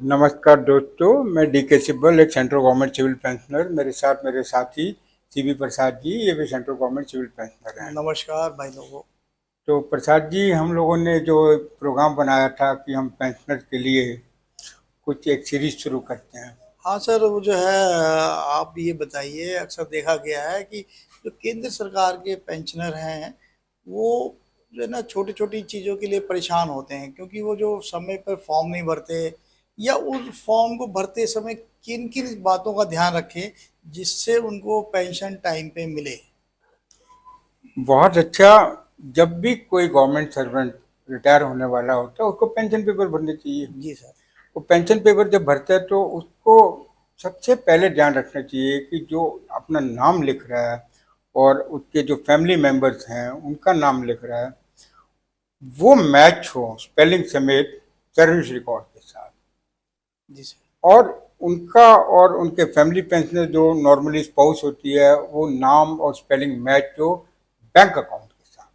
नमस्कार दोस्तों, मैं डीके सिब्बल, एक सेंट्रल गवर्नमेंट सिविल पेंशनर। मेरे साथ मेरे साथी सीबी प्रसाद जी, ये भी सेंट्रल गवर्नमेंट सिविल पेंशनर हैं। नमस्कार भाई लोगों। तो प्रसाद जी, हम लोगों ने जो प्रोग्राम बनाया था कि हम पेंशनर के लिए कुछ एक सीरीज शुरू करते हैं। हाँ सर, वो जो है आप ये बताइए, अक्सर देखा गया है कि जो केंद्र सरकार के पेंशनर हैं वो जो है ना छोटी छोटी चीज़ों के लिए परेशान होते हैं, क्योंकि वो जो समय पर फॉर्म नहीं भरते या उस फॉर्म को भरते समय किन किन बातों का ध्यान रखें जिससे उनको पेंशन टाइम पे मिले। बहुत अच्छा। जब भी कोई गवर्नमेंट सर्वेंट रिटायर होने वाला होता है, उसको पेंशन पेपर भरने चाहिए। जी सर। वो पेंशन पेपर जब भरता है तो उसको सबसे पहले ध्यान रखना चाहिए कि जो अपना नाम लिख रहा है और उसके जो फैमिली मेंबर्स हैं उनका नाम लिख रहा है, वो मैच हो स्पेलिंग समेत सर्विस रिकॉर्ड के साथ। जी सर। और उनका और उनके फैमिली पेंशनर जो नॉर्मली स्पाउस होती है, वो नाम और स्पेलिंग मैच हो बैंक अकाउंट के साथ।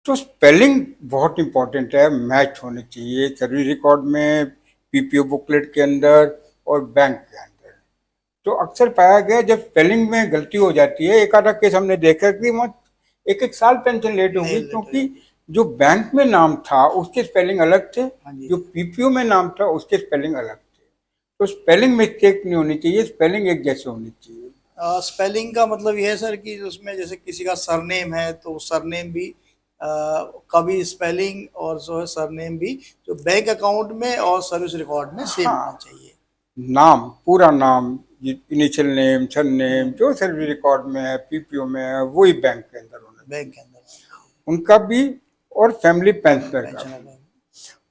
तो स्पेलिंग बहुत इंपॉर्टेंट है, मैच होने चाहिए सर्विस रिकॉर्ड में, पीपीओ बुकलेट के अंदर और बैंक के अंदर। तो अक्सर पाया गया जब स्पेलिंग में गलती हो जाती है, एक आधा केस हमने देखा कि वहाँ एक एक साल पेंशन लेट नहीं, होगी, लेट हो क्योंकि जाती है। जो बैंक में नाम था उसके स्पेलिंग अलग थे, हाँ जी। जो पीपीओ में नाम था उसके स्पेलिंग अलग थे। तो स्पेलिंग मिस्टेक नहीं होनी चाहिए, स्पेलिंग एक जैसे होनी चाहिए। स्पेलिंग का मतलब ये है सर कि उसमें जैसे किसी का सरनेम है तो सरनेम भी का भी स्पेलिंग और जो है सरनेम भी जो बैंक अकाउंट में और सर्विस रिकॉर्ड में सेम होना हाँ, चाहिए। नाम, पूरा नाम, इनिशियल नेम, सन नेम नेम जो सर्विस रिकॉर्ड में है, पीपीओ में है, वही बैंक के अंदर होना बैंक चाहिए, के अंदर होना चाहिए। उनका भी और फैमिली फैमिली पेंशनर का पेंशन भी। है।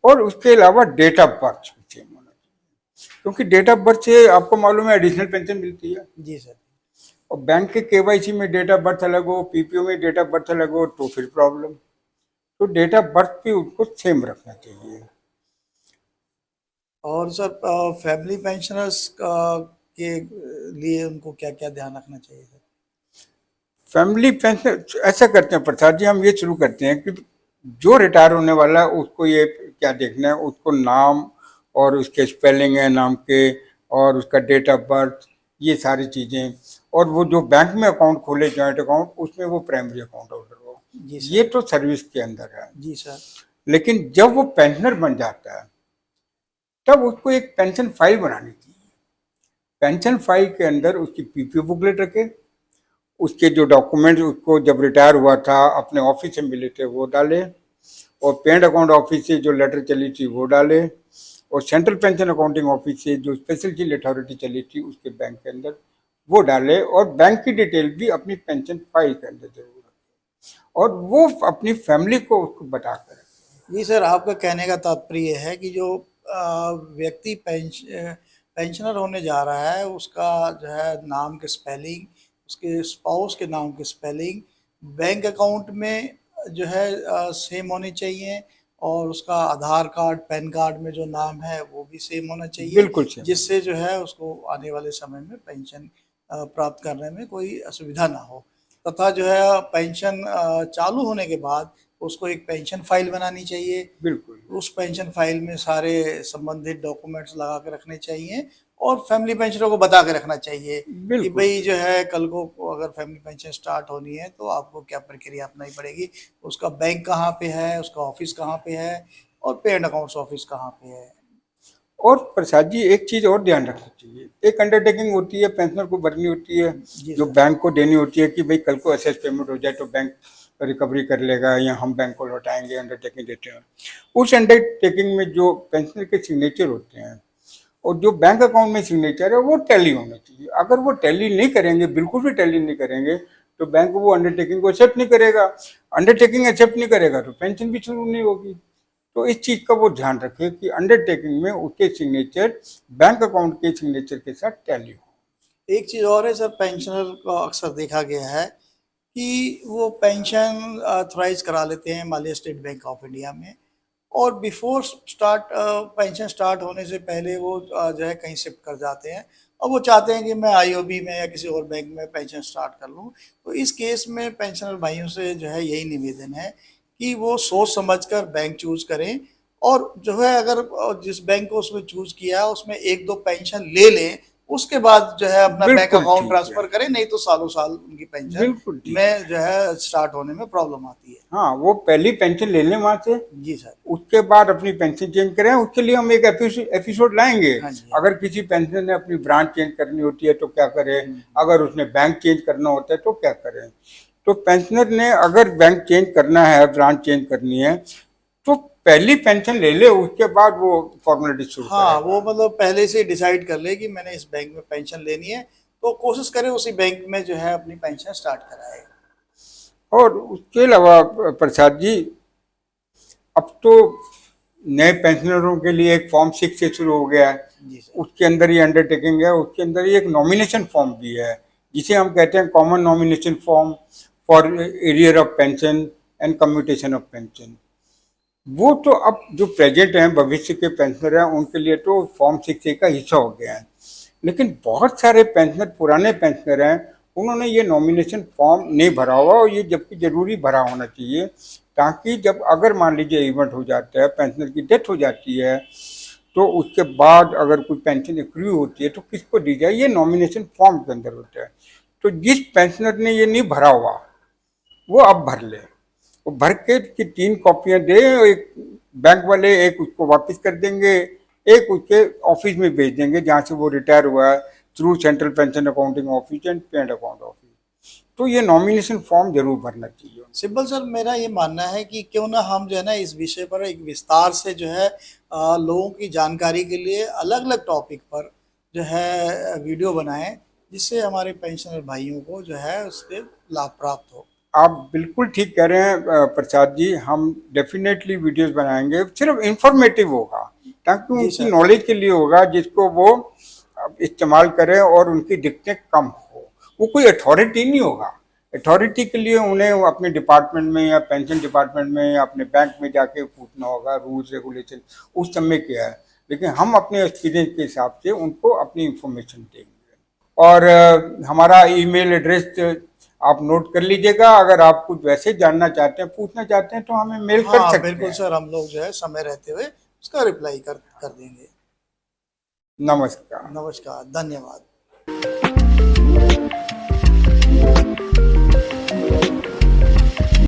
और उसके अलावा डेट ऑफ बर्थ भी सेम होना चाहिए, क्योंकि डेट ऑफ बर्थ से आपको मालूम है एडिशनल पेंशन मिलती है। जी सर। और बैंक के केवाईसी में डेट ऑफ बर्थ अलग हो, पीपीओ में डेट ऑफ बर्थ अलग हो, तो फिर प्रॉब्लम। तो डेट ऑफ बर्थ भी उनको सेम रखना चाहिए। और सर फैमिली पेंशनर्स के लिए उनको क्या क्या ध्यान रखना चाहिए सर। फैमिली पेंशन ऐसा करते हैं प्रसाद जी, हम ये शुरू करते हैं कि जो रिटायर होने वाला है उसको ये क्या देखना है, उसको नाम और उसके स्पेलिंग है नाम के, और उसका डेट ऑफ बर्थ, ये सारी चीज़ें। और वो जो बैंक में अकाउंट खोले जॉइंट अकाउंट, उसमें वो प्राइमरी अकाउंट होल्डर हो। जी ये सर। तो सर्विस के अंदर है। जी सर। लेकिन जब वो पेंशनर बन जाता है तब उसको एक पेंशन फाइल बनानी चाहिए। पेंशन फाइल के अंदर उसकी पीपीओ बुकलेट रखे, उसके जो डॉक्यूमेंट्स उसको जब रिटायर हुआ था अपने ऑफिस से मिले थे वो डाले, और पेड अकाउंट ऑफिस से जो लेटर चली थी वो डाले, और सेंट्रल पेंशन अकाउंटिंग ऑफिस से जो स्पेशल चीज अथॉरिटी चली थी उसके बैंक के अंदर वो डाले, और बैंक की डिटेल भी अपनी पेंशन फाइल के अंदर जरूर रखे, और वो अपनी फैमिली को उसको बता कर रखे। जी सर, आपका कहने का तात्पर्य है कि जो व्यक्ति पेंशनर होने जा रहा है उसका जो है नाम के स्पेलिंग, उसके स्पाउस के नाम की स्पेलिंग बैंक अकाउंट में जो है सेम होनी चाहिए, और उसका आधार कार्ड पैन कार्ड में जो नाम है वो भी सेम होना चाहिए, बिल्कुल सेम होना जिससे जो चाहिए। है उसको आने वाले समय में पेंशन प्राप्त करने में कोई असुविधा ना हो। तथा जो है पेंशन चालू होने के बाद उसको एक पेंशन फाइल बनानी चाहिए। बिल्कुल उस पेंशन फाइल में सारे संबंधित डॉक्यूमेंट्स लगा के रखने चाहिए और फैमिली पेंशनरों को बता के रखना चाहिए कि बिल्कुल भाई जो बिल्कुल। है कल को अगर फैमिली पेंशन स्टार्ट होनी है तो आपको क्या प्रक्रिया अपनानी पड़ेगी, उसका बैंक कहाँ पे है, उसका ऑफिस कहाँ पे है और पेड अकाउंट्स ऑफिस कहाँ पे है। और प्रसाद जी, एक चीज और ध्यान रखना चाहिए, एक अंडरटेकिंग होती है पेंशनर को भरनी होती है, जी जो सर। बैंक को देनी होती है कि भाई कल को एसेट पेमेंट हो जाए तो बैंक रिकवरी कर लेगा या हम बैंक को लौटाएंगे, अंडरटेकिंग देते हैं। उस अंडरटेकिंग में जो पेंशनर के सिग्नेचर होते हैं और जो बैंक अकाउंट में सिग्नेचर है वो टैली होना चाहिए। अगर वो टैली नहीं करेंगे, बिल्कुल भी टैली नहीं करेंगे, तो बैंक वो अंडरटेकिंग को एक्सेप्ट नहीं करेगा। अंडरटेकिंग एक्सेप्ट नहीं करेगा तो पेंशन भी शुरू नहीं होगी। तो इस चीज का वो ध्यान रखे कि अंडरटेकिंग में उसके सिग्नेचर बैंक अकाउंट के सिग्नेचर के साथ टैली हो। एक चीज़ और है सर, पेंशनर को अक्सर देखा गया है कि वो पेंशन ऑथराइज करा लेते हैं Malviya state bank of India में, और बिफोर स्टार्ट पेंशन स्टार्ट होने से पहले वो जो है कहीं शिफ्ट कर जाते हैं और वो चाहते हैं कि मैं आईओबी में या किसी और बैंक में पेंशन स्टार्ट कर लूँ। तो इस केस में पेंशनर भाइयों से जो है यही निवेदन है कि वो सोच समझकर बैंक चूज करें और जो है अगर जिस बैंक को उसमें चूज किया है उसमें एक दो पेंशन ले लें, उसके बाद जो है अपना बैंक बिल्कुल अकाउंट ठीक है, ट्रांसफर करें, नहीं तो सालों साल उनकी पेंशन बिल्कुल ठीक है। में जो है स्टार्ट होने में प्रॉब्लम आती है। हाँ, वो पहली पेंशन ले लें वहां से, जी सर। उसके बाद अपनी पेंशन चेंज करें। उसके लिए हम एक एपिसोड लाएंगे। हाँ जी। अगर किसी पेंशन ने अपनी ब्रांच चेंज करनी होती है तो क्या करें, हम्म। अगर उसने बैंक चेंज करना होता है तो क्या करें। तो पेंशनर ने अगर बैंक चेंज करना है, ब्रांच चेंज करनी है, तो पहली पेंशन ले ले, उसके बाद वो फॉर्मेलिटी शुरू हाँ, करेगा। वो मतलब पहले से डिसाइड कर ले कि मैंने इस बैंक में पेंशन लेनी है, तो कोशिश करे उसी बैंक में जो है अपनी पेंशन स्टार्ट कराए। और उसके अलावा प्रसाद जी, अब तो नए पेंशनरों के लिए एक फॉर्म 6 से शुरू हो गया है। जी सर। उसके अंदर ही अंडरटेकिंग है, उसके अंदर ही एक नॉमिनेशन फॉर्म भी है, जिसे हम कहते हैं common nomination form for arrear of pension and commutation of pension. वो तो अब जो प्रेजेंट हैं, भविष्य के पेंशनर हैं, उनके लिए तो फॉर्म 6A का हिस्सा हो गया है। लेकिन बहुत सारे पेंशनर, पुराने पेंशनर हैं, उन्होंने ये नॉमिनेशन फॉर्म नहीं भरा हुआ, और ये जबकि जरूरी भरा होना चाहिए, ताकि जब अगर मान लीजिए इवेंट हो जाता है, पेंशनर की डेथ हो जाती है, तो उसके बाद अगर कोई पेंशन एक्रू होती है तो किसको दी जाए, ये नॉमिनेशन फॉर्म के अंदर होता है। तो जिस पेंशनर ने ये नहीं भरा हुआ, वो अब भर ले। वो भर के की 3 कॉपियां दे, एक बैंक वाले एक उसको वापस कर देंगे, एक उसके ऑफिस में भेज देंगे जहाँ से वो रिटायर हुआ है, through central pension accounting office and paid account office. तो ये नॉमिनेशन फॉर्म जरूर भरना चाहिए। सिंपल सर, मेरा ये मानना है कि क्यों ना हम जो है ना इस विषय पर एक विस्तार से जो है लोगों की जानकारी के लिए अलग अलग टॉपिक पर जो है वीडियो बनाएं, जिससे हमारे पेंशनर भाइयों को जो है उसके लाभ प्राप्त हो। आप बिल्कुल ठीक कह रहे हैं प्रसाद जी, हम डेफिनेटली वीडियोस बनाएंगे, सिर्फ इंफॉर्मेटिव होगा, ताकि जी उनकी सर। नॉलेज के लिए होगा, जिसको वो इस्तेमाल करें और उनकी दिक्कतें कम हो। वो कोई अथॉरिटी नहीं होगा। अथॉरिटी के लिए उन्हें अपने डिपार्टमेंट में या पेंशन डिपार्टमेंट में या अपने बैंक में जाके पूछना होगा, रूल्स रेगुलेशन उस समय क्या है। लेकिन हम अपने एक्सपीरियंस के हिसाब से उनको अपनी इंफॉर्मेशन देंगे। और हमारा ईमेल एड्रेस आप नोट कर लीजिएगा। अगर आप कुछ वैसे जानना चाहते हैं, पूछना चाहते हैं, तो हमें मेल कर हाँ सकते बिल्कुल हैं। सर, हम लोग जो है समय रहते हुए उसका रिप्लाई कर देंगे। नमस्कार। नमस्कार, धन्यवाद।